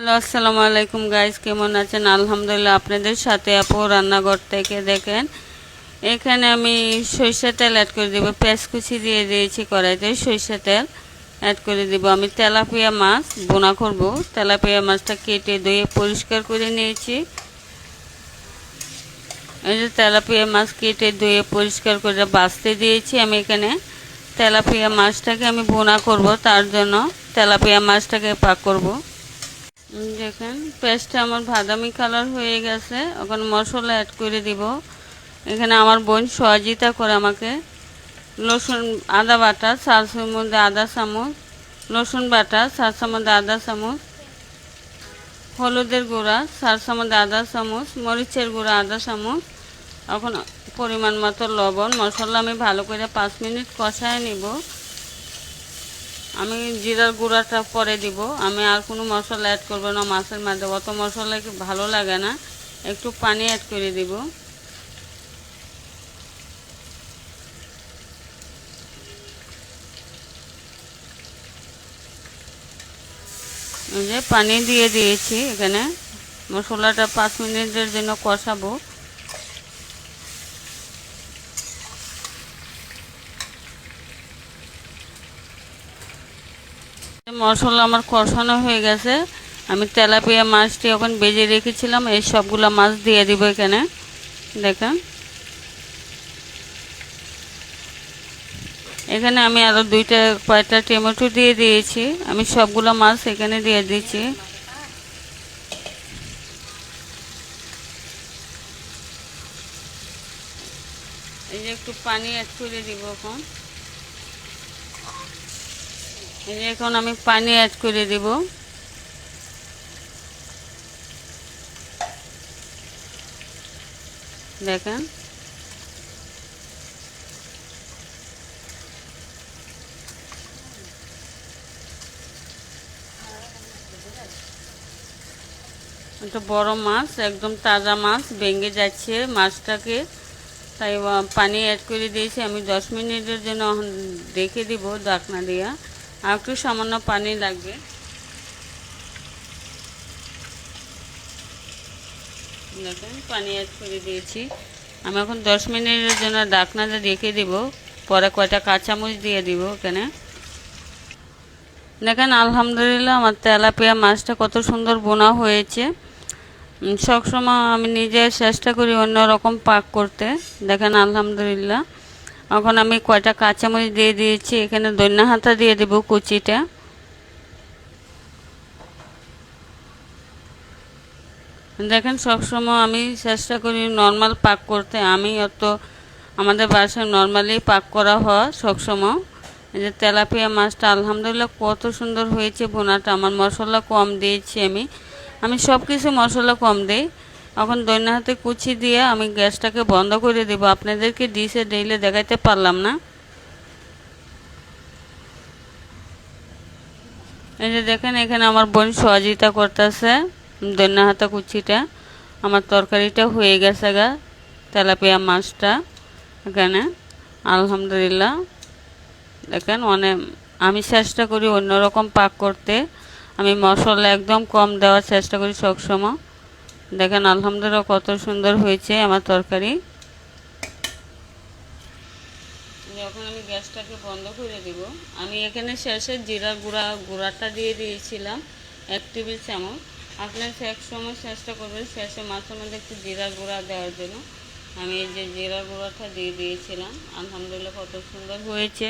Hello, আসসালামু আলাইকুম guys, কেমন আছেন? আলহামদুলিল্লাহ, আপনাদের সাথে আপু রান্নাঘর থেকে। দেখেন, এখানে আমি সরিষা তেল অ্যাড করে দেবো। পেঁয়াজ কুচি দিয়ে দিয়েছি কড়াইতে, সরিষা তেল অ্যাড করে দেবো। আমি তেলাপিয়া মাছ বোনা করব। তেলাপিয়া মাছটা কেটে ধুয়ে পরিষ্কার করে নিয়েছি। এই যে তেলাপিয়া মাছ কেটে ধুয়ে পরিষ্কার করে বাছতে দিয়েছি। আমি এখানে তেলাপিয়া মাছটাকে আমি বোনা করব, তার জন্য তেলাপিয়া মাছটাকে পাক করব। দেখেন, পেস্টটা আমার বাদামি কালার হয়ে গেছে। এখন মশলা অ্যাড করে দিব। এখানে আমার বোন সহযোগিতা করে আমাকে। রসুন আদা বাটা 4 মধ্যে আদা চামচ, রসুন বাটা 4 মধ্যে আদা চামচ, হলুদের গুঁড়া 4 মধ্যে আদা চামচ, মরিচের গুঁড়া আদা চামচ। এখন পরিমাণ মতো লবণ। মশলা আমি ভালো করে 5 মিনিট কষায় নিব। আমি জিরার গুঁড়াটা পরে দিব। আমি আর কোনো মশলা অ্যাড করব না মাছের মধ্যে, অত মশলা ভালো লাগে না। একটু পানি অ্যাড করে দিব। যে পানি দিয়ে দিয়েছি, এখানে মশলাটা 5 মিনিটের জন্য কষাবো। মশলা আমার কষানো হয়ে গেছে। আমি তেলাপিয়া মাছটি এখন বেজে রেখেছিলাম, এই সবগুলো মাছ দিয়ে দিব এখানে। দেখেন, এখানে আমি আরও কয়টা টমেটো দিয়ে দিয়েছি। আমি সবগুলো মাছ এখানে দিয়ে দিয়েছি। এই যে একটু পানি অ্যাড করে দিব এখন। এই যে এখন আমি পানি অ্যাড করে দিব। দেখেন, একটা বড় মাছ, একদম তাজা মাছ, ভেঙে যাচ্ছে মাছটাকে, তাই পানি অ্যাড করে দিয়েছি। আমি 10 মিনিটের জন্য রেখে দিব ঢাকনা দিয়া। আর একটু সামান্য পানি লাগবে। দেখেন, পানি অ্যাড করে দিয়েছি। আমি এখন 10 মিনিটের জন্য ঢাকনাটা রেখে দিব। পরে কয়টা কাঁচামরিচ দিয়ে দিব এখানে। দেখেন, আলহামদুলিল্লাহ, আমার তেলাপিয়া মাছটা কত সুন্দর বোনা হয়েছে। সবসময় আমি নিজে চেষ্টা করি অন্যরকম পাক করতে। দেখেন, আলহামদুলিল্লাহ। এখন আমি কয়টা কাঁচামরিচ দিয়ে দিয়েছি। এখানে ধনিয়া পাতা দিয়ে দেব কুচিটা। দেখেন, সবসময় আমি চেষ্টা করি নর্মাল পাক করতে। আমাদের বাসায় নর্মালি পাক করা হয় সবসময়। এই যে তেলাপিয়া মাছটা আলহামদুলিল্লাহ কত সুন্দর হয়েছে বোনাটা। আমার মশলা কম দিয়েছি। আমি সব কিছু মশলা কম দিই। এখন ধনিয়া পাতা কুচি দিয়ে আমি গ্যাসটাকে বন্ধ করে দেব। আপনাদেরকে ডিশে ডেইলে দেখাইতে পারলাম না। এই যে দেখেন, এখানে আমার বোন সহযোগিতা করতেছে। ধনিয়া পাতা কুচিটা আমার তরকারিটা হয়ে গেছে গা, তেলাপিয়া মাছটা এখানে। আলহামদুলিল্লাহ, দেখেন, আমি চেষ্টা করি অন্যরকম পাক করতে। আমি মশলা একদম কম দেওয়ার চেষ্টা করি সবসময়। দেখেন, আলহামদুলিল্লাহ কত সুন্দর হয়েছে আমার তরকারি। যখন আমি গ্যাসটাকে বন্ধ করে দিব, আমি এখানে শেষে জিরার গুঁড়াটা দিয়ে দিয়েছিলাম 1 টেবিল চামচ। আপনার এক সময় চেষ্টা করবেন শেষে মাছের মধ্যে একটু জিরার গুঁড়া দেওয়ার জন্য। আমি এই যে জিরার গুঁড়াটা দিয়ে দিয়েছিলাম। আলহামদুলিল্লাহ কত সুন্দর হয়েছে।